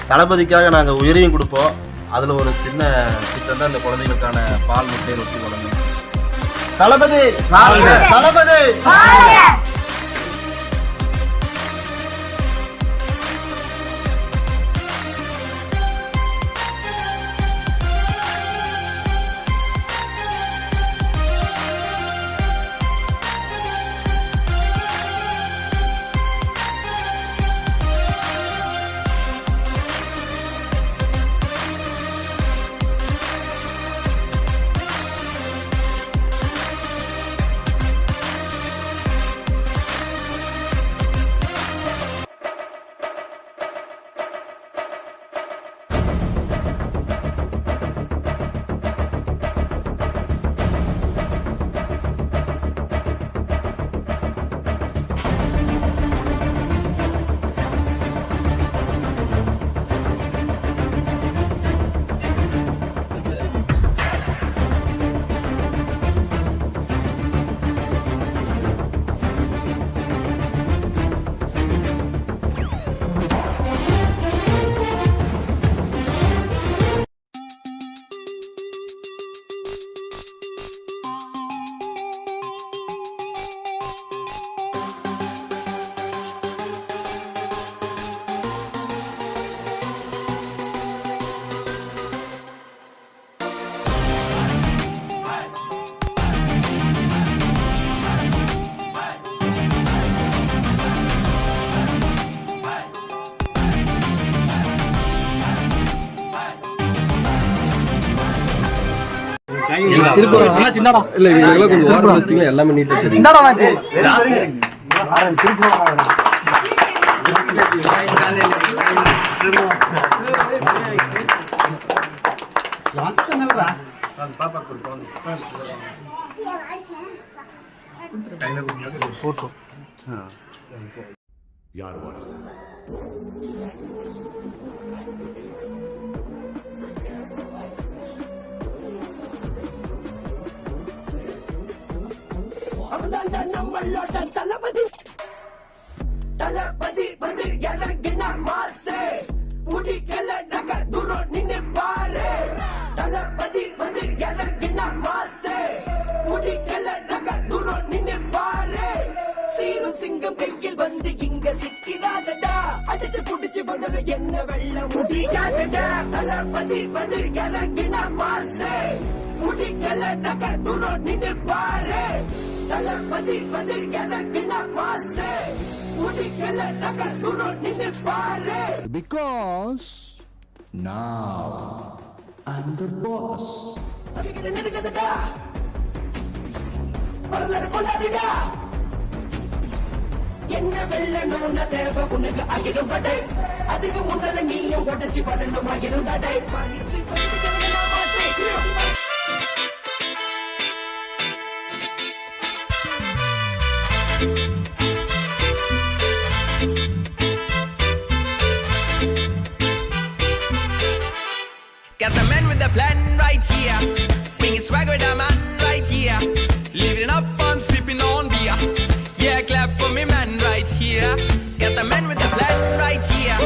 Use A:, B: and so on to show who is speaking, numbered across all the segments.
A: தளபதிக்காக நாங்கள் உயிரையும் கொடுப்போம். அதில் ஒரு சின்ன திட்டம் தான் இந்த குழந்தைகளுக்கான பால் முட்டை ரொட்டி வழங்கும். தளபதி தளபதி எல்லாமே நீட்டா
B: யார் வாரிசு?
C: நம்மளோட தளபதி தளபதி வந்து இறங்கின மாசே முடிக்கல நகர் தூரம் நின்னு பாரு. தளபதி வந்து இறங்கின மாசே முடிக்கல நகர் தூரம் நின்னு பாரு. சீரும் சிங்கம் கையில் வந்து இங்க சிக்கிறாதடா, அடிச்சு புடிச்சு வந்தது என்ன வெள்ள முடியாதடா. தளபதி வந்து இறங்கின மாசே முடிக்கல நகர் தூரம் நின்னு பாரு. தளபதி வந்து இறங்கின மாசே முடிக்கல நகர் தூரம் நின்னு பாரு.
B: Because now I'm the boss.
C: அதுக்கிட்ட நெருங்கதடா, வரலாறு கொள்ளாதடா. என்ன வெள்ளணும்னா தேவை உனக்கு ஆயிரம் படை, அதுக்கு முதல்ல நீயும் உடச்சி படணும் ஆயிரம் தடை.
D: Got the man with the plan right here, bringing swag with the man right here, living up on sipping on beer. Yeah, clap for me man right here. Got the man with the plan right here,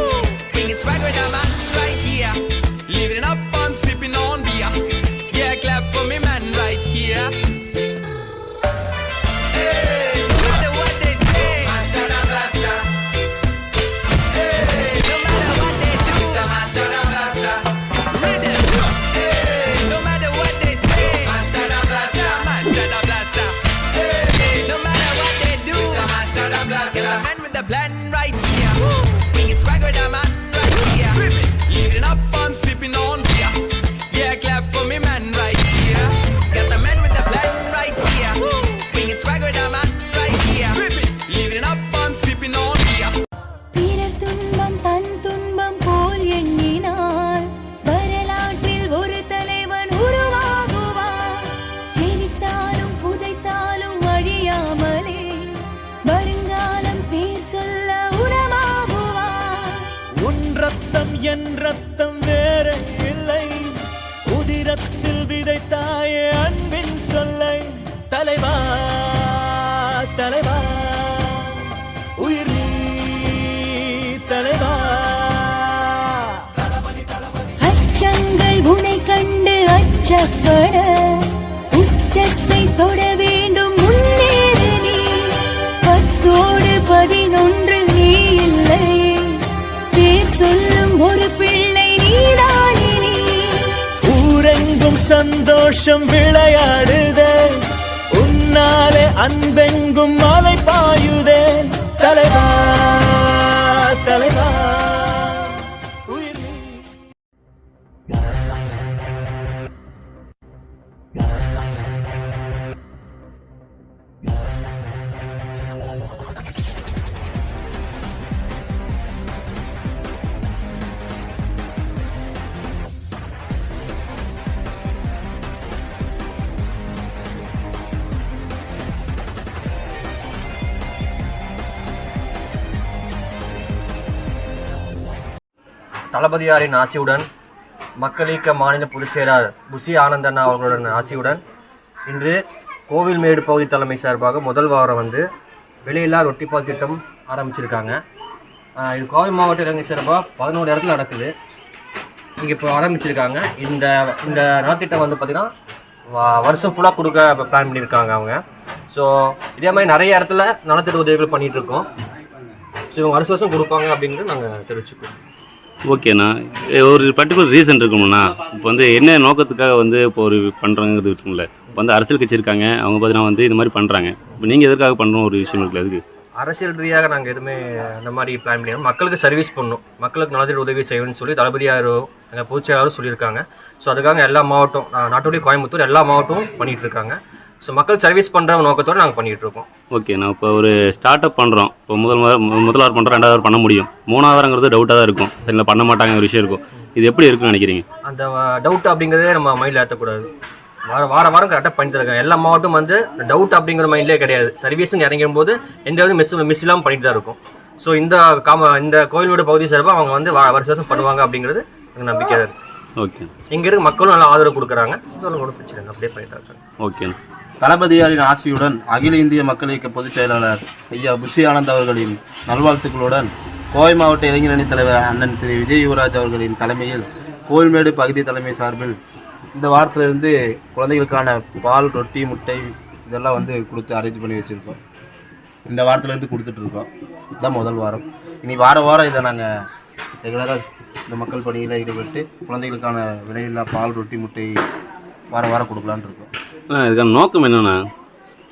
D: bringing swag with the man right here, living up on sipping on beer. Yeah, clap for me man right here. Plan right here, bring it swag with a man right here, living up on sipping on beer. Yeah, clap for me man right here. Got the man with the plan right here, bring it swag with a man right here, living up on sipping on beer.
E: பிறர் துன்பம் தன் துன்பம் போல் எண்ணினார் வரலாற்றில் ஒரு தலைவன் உருவாகுவார். எரித்தாலும் புதைத்தாலும் அழியாமலே வருங்காலம் பேர் சொல்ல உரமாகுவார்.
F: உன் ரத்தம் என் ரத்தம் வேற இல்லை, உதிரத்தில் விதைத்தாயே அன்பின் சொல்லை. தலைவா தலைவா உயிர் நீ தலைவா.
E: உச்சப்பட உச்சத்தை தொட வேண்டும் முன்னேறு நீ 10ஓடு 11 நீ இல்லை பேர் சொல்லும் ஒரு பிள்ளை நீதானே நீ
F: ஊரெங்கும் சந்தோஷம் விளையாடுதே உன்னாலே அன்பெங்கும் மலை பாயுதே தலைவா தலைவா உயிர் நீ.
G: தளபதியாரின் ஆசியுடன் மக்கள் இயக்க மாநில பொதுச் செயலாளர் புசி ஆனந்தண்ணா அவர்களுடன் ஆசியுடன் இன்று கோவில்மேடு பகுதி தலைமை சார்பாக முதல் வாரம் வந்து விலையில்லா ரொட்டிப்பால் திட்டம் ஆரம்பிச்சிருக்காங்க. இது கோவை மாவட்ட இளைஞர் சார்பாக 11 இடத்துல நடக்குது. இங்கே இப்போ ஆரம்பிச்சிருக்காங்க. இந்த இந்த நலத்திட்டம் வந்து பார்த்திங்கன்னா வருஷம் ஃபுல்லாக கொடுக்க பிளான் பண்ணியிருக்காங்க அவங்க. ஸோ இதே மாதிரி நிறைய இடத்துல நலத்திட்ட உதவிகள் பண்ணிகிட்ருக்கோம். ஸோ இவங்க வருஷம் கொடுப்பாங்க அப்படிங்கிறது நாங்கள் தெரிவிச்சுக்கோம்.
H: ஓகேண்ணா, ஒரு பர்டிகுலர் ரீசன் இருக்கும்ண்ணா. இப்போ வந்து என்ன நோக்கத்துக்காக வந்து இப்போ ஒரு பண்ணுறாங்கிறது இருக்கும்ல. இப்போ வந்து அரசியல் கட்சி இருக்காங்க, அவங்க பார்த்தீங்கன்னா வந்து இந்த மாதிரி பண்ணுறாங்க. இப்போ நீங்கள் எதற்காக பண்ணுறோம் ஒரு விஷயம் இருக்குல்ல, அதுக்கு
G: அரசியல் ரீதியாக நாங்கள் எதுவுமே இந்த மாதிரி பிளான் பண்ணிடுறோம். மக்களுக்கு சர்வீஸ் பண்ணணும், மக்களுக்கு நலத்திட்ட உதவி செய்யணும்னு சொல்லி தளபதியாரோ எங்கள் பொதுச்செயலாளரும் சொல்லியிருக்காங்க. ஸோ அதுக்காக எல்லா மாவட்டம், நாட்டுடைய கோயம்புத்தூர் எல்லா மாவட்டமும் பண்ணிகிட்ருக்காங்க. ஸோ மக்கள் சர்வீஸ் பண்ணுற நோக்கத்தோடு நாங்கள் பண்ணிகிட்ருக்கோம்.
H: ஓகே, நான் இப்போ ஒரு ஸ்டார்ட் அப் பண்ணுறோம். இப்போ முதல் வாரம் பண்ணுறோம், 2வது வாரம் பண்ண முடியும், 3வது வாரங்கிறது டவுட்டாக தான் இருக்கும். சரிங்களா, பண்ண மாட்டாங்க ஒரு விஷயம் இருக்கும். இது எப்படி இருக்குன்னு நினைக்கிறீங்க?
G: அந்த டவுட் அப்படிங்கிறதே நம்ம மைண்டில் ஏற்றக்கூடாது. வாரம் கரெக்டாக பண்ணி தருக்காங்க. எல்லா மாவட்டம் வந்து டவுட் அப்படிங்கிற மைண்ட்லேயே கிடையாது. சர்வீஸுங்க இறங்கும் போது எந்த வித மிஸ் இல்லாமல் பண்ணிட்டு தான் இருக்கும். ஸோ இந்த கோயிலோட பகுதி சார்பாக அவங்க வந்து வருஷம் பண்ணுவாங்க அப்படிங்கிறது எனக்கு நம்பிக்கையாக இருக்குது.
H: ஓகே,
G: இங்கே இருக்க மக்களும் நல்லா ஆதரவு கொடுக்குறாங்க. ஒன்றும் பிரச்சனை இல்லை, அப்படியே பண்ணிட்டு சார்.
H: ஓகேண்ணா.
A: தளபதியாரின் ஆசியுடன் அகில இந்திய மக்கள் இயக்க பொதுச் செயலாளர் ஐயா புசி ஆனந்த் அவர்களின் நல்வாழ்த்துக்களுடன் கோவை மாவட்ட இளைஞரணி தலைவர் அண்ணன் திரு விஜய் யுவராஜ் அவர்களின் தலைமையில் கோவில்மேடு பகுதி தலைமை சார்பில் இந்த வாரத்திலிருந்து குழந்தைகளுக்கான பால், ரொட்டி, முட்டை இதெல்லாம் வந்து கொடுத்து அரேஞ்ச் பண்ணி வச்சுருக்கோம். இந்த வாரத்திலேருந்து கொடுத்துட்ருக்கோம். இதுதான் முதல் வாரம். இனி வாரம் இதை நாங்கள் ரெகுலராக இந்த மக்கள் பணியில் ஈடுபட்டு குழந்தைகளுக்கான விலையில்லா பால், ரொட்டி, முட்டை வாரம் கொடுக்கலான்னு இருக்கோம்.
H: இதுக்கான நோக்கம் என்னென்னா,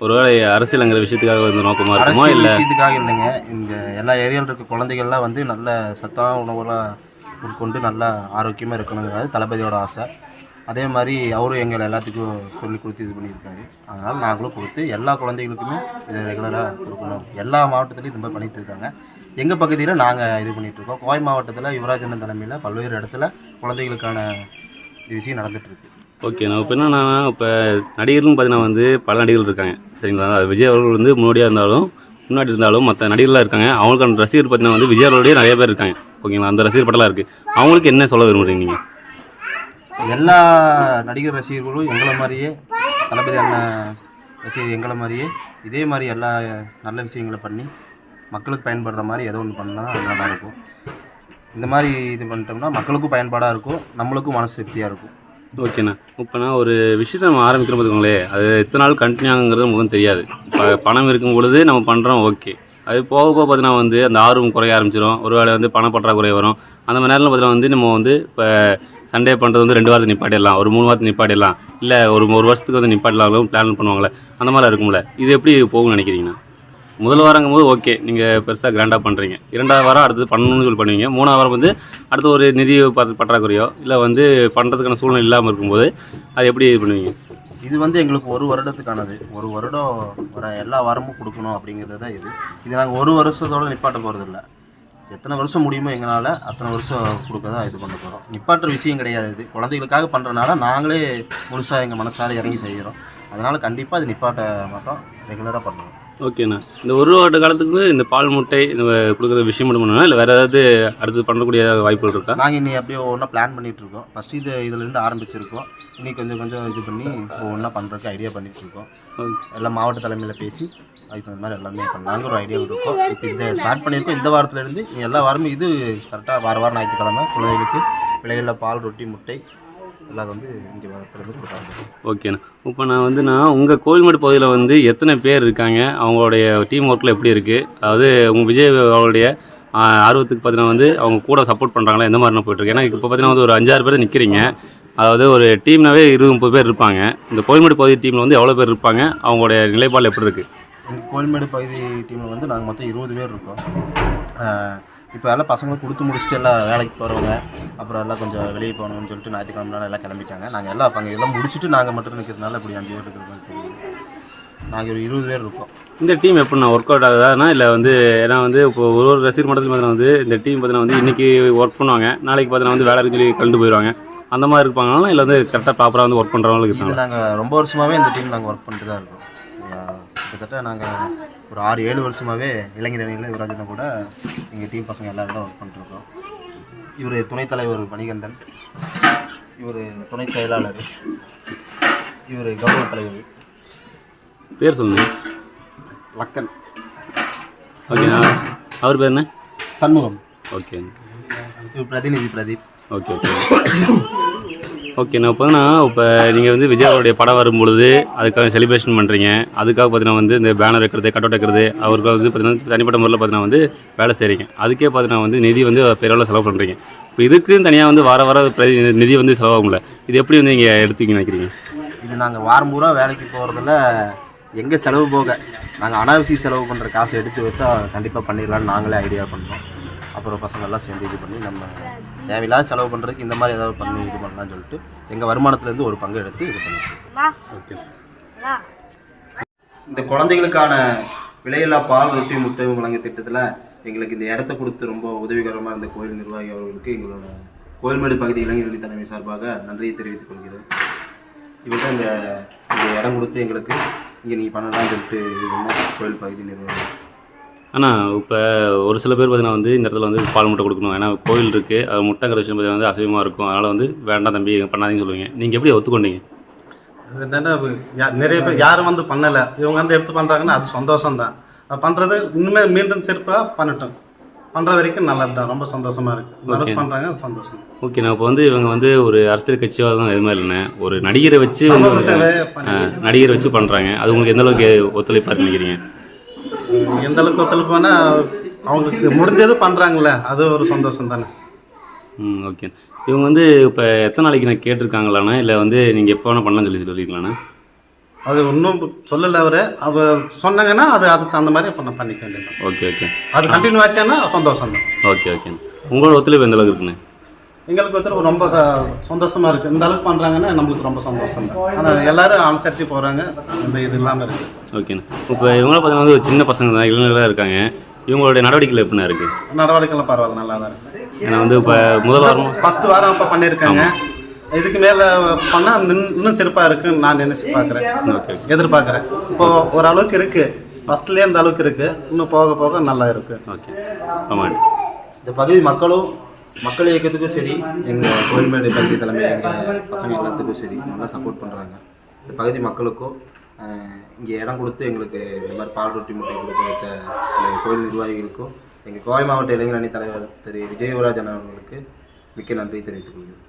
H: ஒருவேளை அரசியலுங்கிற விஷயத்துக்காக வந்து நோக்கமாக இருக்குமா இல்லை?
A: விஷயத்துக்காக இல்லைங்க. இந்த எல்லா ஏரியாவில் இருக்க குழந்தைகள்லாம் வந்து நல்ல சத்தான உணவுலாம் உட்கொண்டு நல்லா ஆரோக்கியமாக இருக்கணுங்கிறது தளபதியோட ஆசை. அதே மாதிரி அவரும் எங்களை எல்லாத்துக்கும் சொல்லி கொடுத்து இது பண்ணியிருக்காரு. அதனால் நாங்களும் கொடுத்து எல்லா குழந்தைகளுக்குமே இதை ரெகுலராக கொடுக்கணும். எல்லா மாவட்டத்துலையும் இது மாதிரி பண்ணிகிட்டு இருக்காங்க. எங்கள் பகுதியில் நாங்கள் இது பண்ணிகிட்ருக்கோம். கோவை மாவட்டத்தில் யுவராஜன் தலைமையில் பல்வேறு இடத்துல குழந்தைகளுக்கான விஷயம் நடந்துகிட்ருக்கு.
H: ஓகே, நான் இப்போ என்னன்னா, இப்போ நடிகர்களும் பார்த்தீங்கன்னா வந்து பல நடிகர்கள் இருக்காங்க. சரிங்களா, அது விஜய் அவர்கள் வந்து முன்னாடி இருந்தாலும் மற்ற நடிகர்களாக இருக்காங்க. அவங்களுக்கான ரசிகர் பார்த்தீங்கன்னா வந்து விஜய் அவர்களுடைய நிறைய பேர் இருக்காங்க. ஓகேங்களா, அந்த ரசிகர் பட்டலாம் இருக்குது. அவங்களுக்கு என்ன சொல்ல விரும்புகிறீங்க நீங்கள்?
A: எல்லா நடிகர் ரசிகர்களும் எங்களை மாதிரியே, தளபதி அண்ணன் ரசிகர் எங்களை மாதிரியே இதே மாதிரி எல்லா நல்ல விஷயங்களை பண்ணி மக்களுக்கு பயன்படுற மாதிரி ஏதோ ஒன்று பண்ணால் அது நல்லாயிருக்கும். இந்த மாதிரி இது பண்ணிட்டோம்னா மக்களுக்கும் பயன்பாடாக இருக்கும், நம்மளுக்கும் மனசு திருப்தியாக இருக்கும்.
H: ஓகேண்ணா, இப்போ நான் ஒரு விஷயத்தை நம்ம ஆரம்பிக்கிறோம் பார்த்துக்கோங்களேன், அது எத்தனை நாள் கண்டினியூ ஆகுங்கிறது முகம் தெரியாது. இப்போ பணம் இருக்கும் பொழுது நம்ம பண்ணுறோம், ஓகே. அது போக பார்த்தீங்கன்னா வந்து அந்த ஆர்வம் குறைய ஆரம்பிச்சிடும். ஒரு வேளை வந்து பண பற்றாக்குறை வரும். அந்த மாதிரி நேரத்தில் பார்த்தீங்கன்னா வந்து நம்ம வந்து இப்போ சண்டே பண்ணுறது வந்து 2 வாரத்துக்கு நிப்பாட்டிடலாம், ஒரு 3 வாரத்துக்கு நிப்பாட்டிடலாம், இல்லை ஒரு வருஷத்துக்கு வந்து நிப்பாட்டலாம் பிளான் பண்ணுவாங்களே, அந்த மாதிரிலாம் இருக்கும்ல. இது எப்படி போகும்னு நினைக்கிறீங்கண்ணா? முதல் வாரங்கும் போது ஓகே, நீங்கள் பெருசாக கிராண்டாக பண்ணுறீங்க. 2வது வாரம் அடுத்தது பண்ணணும்னு சொல்லி பண்ணுவீங்க. 3வது வாரம் வந்து அடுத்து ஒரு நிதி பற்றாக்குறையோ இல்லை வந்து பண்ணுறதுக்கான சூழ்நிலை இல்லாமல் இருக்கும்போது அது எப்படி இது பண்ணுவீங்க?
A: இது வந்து எங்களுக்கு 1 வருடத்துக்கானது. 1 வருடம் வர எல்லா வாரமும் கொடுக்கணும் அப்படிங்கிறது தான் இது. இது நாங்கள் 1 வருஷத்தோடு நிப்பாட்ட போகிறதில்ல. எத்தனை வருஷம் முடியுமோ எங்களால் அத்தனை வருஷம் கொடுக்க தான் இது பண்ண போகிறோம். நிப்பாட்டுற விஷயம் கிடையாது. இது குழந்தைகளுக்காக பண்ணுறதுனால நாங்களே முழுசாக எங்கள் மனசார இறங்கி செய்கிறோம். அதனால் கண்டிப்பாக இது நிப்பாட்ட மாட்டோம், ரெகுலராக பண்ணுவோம்.
H: ஓகேண்ணா, இந்த 1 வருட காலத்துக்கு இந்த பால், முட்டை இந்த கொடுக்குற விஷயம் மட்டும் பண்ணணும், இல்லை வேறு ஏதாவது அடுத்து பண்ணக்கூடிய வாய்ப்புகள் இருக்கா?
A: நாங்கள் இன்னி அப்படியே ஒவ்வொன்றா பிளான் பண்ணிகிட்ருக்கோம். ஃபஸ்ட்டு இதிலேருந்து ஆரம்பிச்சிருக்கோம். இன்னி கொஞ்சம் இது பண்ணி ஒவ்வொன்றா பண்ணுறதுக்கு ஐடியா பண்ணிகிட்ருக்கோம். எல்லாம் மாவட்ட தலைமையில் பேசி அதுக்கு தகுந்த மாதிரி எல்லாமே பண்ணலாங்கிற ஒரு ஐடியா இருக்கும். இப்போ இதை ஸ்டார்ட் பண்ணியிருக்கோம். இந்த வாரத்துலேருந்து எல்லா வாரமும் இது கரெக்டாக வாரம் ஞாயிற்றுக்கிழமை குழந்தைகளுக்கு விலையில்லா பால், ரொட்டி, முட்டை எல்லாம் வந்து இங்கே கொடுத்தாங்க.
H: ஓகேண்ணா. இப்போ நான் உங்கள் கோவில்மேடு பகுதியில் வந்து எத்தனை பேர் இருக்காங்க, அவங்களுடைய டீம் ஒர்க்கில் எப்படி இருக்குது, அதாவது உங்கள் விஜய் அவருடைய ஆர்வத்துக்கு பார்த்தீங்கன்னா வந்து அவங்க கூட சப்போர்ட் பண்ணுறாங்களா, எந்த மாதிரினா போயிட்டுருக்கு? ஏன்னா இப்போ பார்த்தீங்கன்னா வந்து ஒரு 5-6 பேர் நிற்கிறீங்க, அதாவது ஒரு டீம்னாவே 20-30 பேர் இருப்பாங்க. இந்த கோவில்மேடு பகுதி டீமில் வந்து எவ்வளோ பேர் இருப்பாங்க, அவங்களுடைய நிலைப்பாடு எப்படி இருக்குது?
A: எங்கள் கோவில்மேடு பகுதி டீமில் வந்து நாங்கள் மொத்தம் 20 பேர் இருக்கோம். இப்போ எல்லாம் பசங்களை கொடுத்து முடிச்சுட்டு எல்லாம் வேலைக்கு போகிறவங்க, அப்புறம் எல்லாம் கொஞ்சம் வெளியே போகணும்னு சொல்லிட்டு ஞாயிற்றுக்கிழமைனால எல்லாம் கிளம்பிட்டாங்க. நாங்கள் எல்லாம் அங்கே எல்லாம் முடிச்சுட்டு நாங்கள் மட்டும் நிற்கிறதுனால இப்படி 5 பேர் இருக்கிறது மாதிரி தெரியுது. நாங்கள் ஒரு 20 பேர் இருக்கோம்.
H: இந்த டீம் எப்படின்னா ஒர்க் அவுட் ஆகுதானா, இல்லை வந்து ஏன்னா வந்து இப்போ ஒரு ரசிகர் மட்டத்தில் பார்த்தீங்கன்னா வந்து இந்த டீம் பார்த்தீங்கன்னா வந்து இன்றைக்கி ஒர்க் பண்ணுவாங்க, நாளைக்கு பார்த்தீங்கன்னா வந்து வேலை சொல்லி கலந்து போயிடுவாங்க, அந்த மாதிரி இருப்பாங்களா, இல்லை வந்து கரெக்டாக ப்ராப்பராக வந்து ஒர்க் பண்ணுறவங்களுக்கு
A: இது
H: இருக்காங்க?
A: நாங்கள் ரொம்ப வருஷமாகவே இந்த டீம் நாங்கள் ஒர்க் பண்ணிட்டு தான் இருக்கோம். கிட்டத்தட்ட நாங்கள் ஒரு 6-7 வருஷமாகவே இளைஞர் அணியில் யுவராஜனை கூட எங்கள் டீம் பசங்க எல்லோரும் தான் ஒர்க் பண்ணிட்டுருக்கோம். இவர் துணைத் தலைவர் மணிகண்டன், இவர் துணை செயலாளர், இவர் கௌரவ தலைவர்.
H: பேர் சொல்லுங்கள்.
A: லக்கன்.
H: ஓகேண்ணா. அவர் பேர் என்ன?
A: சண்முகம்.
H: ஓகே.
A: இவர் பிரதிநிதி பிரதீப்.
H: ஓகே ஓகே ஓகேண்ணா. இப்போ நீங்கள் வந்து விஜயாவுடைய படம் வரும்பொழுது அதுக்காக செலிப்ரேஷன் பண்ணுறீங்க, அதுக்காக பார்த்தீங்கன்னா வந்து இந்த பேனர் வைக்கிறது, கட் அவுட் வைக்கிறது, அவருக்கு வந்து பார்த்தீங்கன்னா தனிப்பட்ட முறையில் பார்த்தீங்கன்னா வந்து வேலை செய்கிறீங்க, அதுக்கே பார்த்தீங்கன்னா வந்து நிதி வந்து பெரிய செலவு பண்ணுறீங்க. இப்போ இதுக்குன்னு தனியாக வந்து வார நிதி வந்து செலவாகும்ல, இது எப்படி வந்து நீங்கள் எடுத்துக்கிங்க நினைக்கிறீங்க?
A: இது நாங்கள் வாரம் பூரா வேலைக்கு போகிறதில்ல, எங்கே செலவு போக நாங்கள் அனாவசிய செலவு பண்ணுற காசை எடுத்து வச்சா கண்டிப்பாக பண்ணிடலான்னு நாங்களே ஐடியா பண்ணுறோம். அப்புறம் பசங்கள்லாம் சேர்ந்து இது பண்ணி நம்ம தேவையில்லாத செலவு பண்ணுறதுக்கு இந்த மாதிரி ஏதாவது பண்ணி இது பண்ணலாம்னு சொல்லிட்டு எங்கள் வருமானத்துலேருந்து ஒரு பங்கு எடுத்து இது பண்ணிடுறோம். ஓகே. இந்த குழந்தைகளுக்கான விலையில்லா பால், ரொட்டி, முட்டை வழங்கிய திட்டத்தில் எங்களுக்கு இந்த இடத்த கொடுத்து ரொம்ப உதவிகரமாக இருந்த கோயில் நிர்வாகி அவர்களுக்கு எங்களோட கோயில்மேடு பகுதி இளைஞரணி தலைமை சார்பாக நன்றியை தெரிவித்துக் கொள்கிறேன். இவர்தான் இந்த இடம் கொடுத்து எங்களுக்கு இங்கே நீங்கள் பண்ணலாம்னு சொல்லிட்டு இது பண்ண கோயில் பகுதி நிர்வாகி.
H: ஆனால் இப்போ ஒரு சில பேர் பார்த்தீங்கன்னா வந்து இந்த இடத்துல வந்து பால் முட்டை கொடுக்கணும், ஏன்னா கோவில் இருக்குது, அது முட்டைங்கிற விஷயம் பார்த்தீங்கன்னா வந்து அசைவமாக இருக்கும், அதனால் வந்து வேண்டாம் தம்பி பண்ணாதீங்கன்னு சொல்லுவீங்க. நீங்கள் எப்படி ஒத்துக்கொண்டீங்க?
I: அது என்னென்னா நிறைய பேர் யாரும் வந்து பண்ணலை, இவங்க வந்து எடுத்து பண்ணுறாங்கன்னா அது சந்தோஷம்தான். அது பண்ணுறது இன்னுமே மீண்டும் சிறப்பாக பண்ணட்டும், பண்ணுற வரைக்கும் நல்லது தான், ரொம்ப சந்தோஷமாக இருக்குது. நல்லது பண்ணுறாங்க, அது சந்தோஷம்.
H: ஓகே. நான் இப்போ வந்து இவங்க வந்து ஒரு அரசியல் கட்சியாக தான் எதுவுமே இல்லைண்ணே, ஒரு நடிகரை வச்சு நடிகரை வச்சு பண்ணுறாங்க, அது உங்களுக்கு எந்த அளவுக்கு ஒத்துழைப்பாக நினைக்கிறீங்க?
I: எந்த அளவுக்கு ஒத்துழைப்பானா அவங்களுக்கு முடிஞ்சது பண்ணுறாங்களே, அது ஒரு சந்தோஷம் தானே.
H: ஓகே. இவங்க வந்து இப்போ எத்தனை நாளைக்கு நான் கேட்டிருக்காங்களாண்ணா, இல்லை வந்து நீங்கள் எப்போ வேணால் பண்ணலாம்னு சொல்லிக்கலாண்ணா?
I: அது இன்னும் சொல்லலை அவர் சொன்னாங்கன்னா அதுக்கு அந்த மாதிரி பண்ணிக்க வேண்டியது.
H: Okay okay.
I: அது கண்டினியூ ஆச்சான்னா சந்தோஷம் தான்.
H: Okay okay. உங்களோட ஒத்துழைப்பு எந்த அளவுக்கு இருக்குண்ணே?
I: எங்களுக்கு ஒருத்தர் ரொம்ப சந்தோஷமாக இருக்குது. இந்த அளவுக்கு பண்ணுறாங்கன்னா நம்மளுக்கு ரொம்ப சந்தோஷம் தான். ஆனால் எல்லோரும் அனுசரித்து போகிறாங்க, இந்த இது இல்லாமல் இருக்குது.
H: ஓகேண்ணா. இப்போ இவங்களாம் பார்த்தீங்கன்னா வந்து சின்ன பசங்க தான், இளைஞர்களாக இருக்காங்க, இவங்களுடைய நடவடிக்கைகள் எப்படின்னா இருக்குது?
I: நடவடிக்கைலாம் பரவாயில்ல, நல்லா தான் இருக்குது.
H: ஏன்னா வந்து இப்போ முதல் வாரம்
I: ஃபஸ்ட்டு வாரம் இப்போ பண்ணியிருக்காங்க, இதுக்கு மேலே பண்ணால் இன்னும் சிறப்பாக இருக்குன்னு நான் நினச்சி பார்க்குறேன்.
H: ஓகே.
I: எதிர்பார்க்குறேன். இப்போது ஓரளவுக்கு இருக்குது, ஃபஸ்ட்லேயே இந்த அளவுக்கு இருக்குது, இன்னும் போக போக நல்லா இருக்குது.
H: ஓகே. ஆமாம்.
A: இந்த பகுதி மக்கள் இயக்கத்துக்கும் சரி, எங்கள் கோயில்மேடு பகுதி தலைமை எங்கள் பசங்க எல்லாத்துக்கும் சரி நல்லா சப்போர்ட் பண்ணுறாங்க. இந்த பகுதி மக்களுக்கும் இங்கே இடம் கொடுத்து எங்களுக்கு இந்த மாதிரி பால், ரொட்டி, முட்டை கொடுக்க வச்ச கோயில் நிர்வாகிகளுக்கும் எங்கள் கோவை மாவட்ட இளைஞர் அணி தலைவர் திரு விஜய் யுவராஜன் அவர்களுக்கு மிக்க நன்றி தெரிவித்துக் கொள்கிறேன்.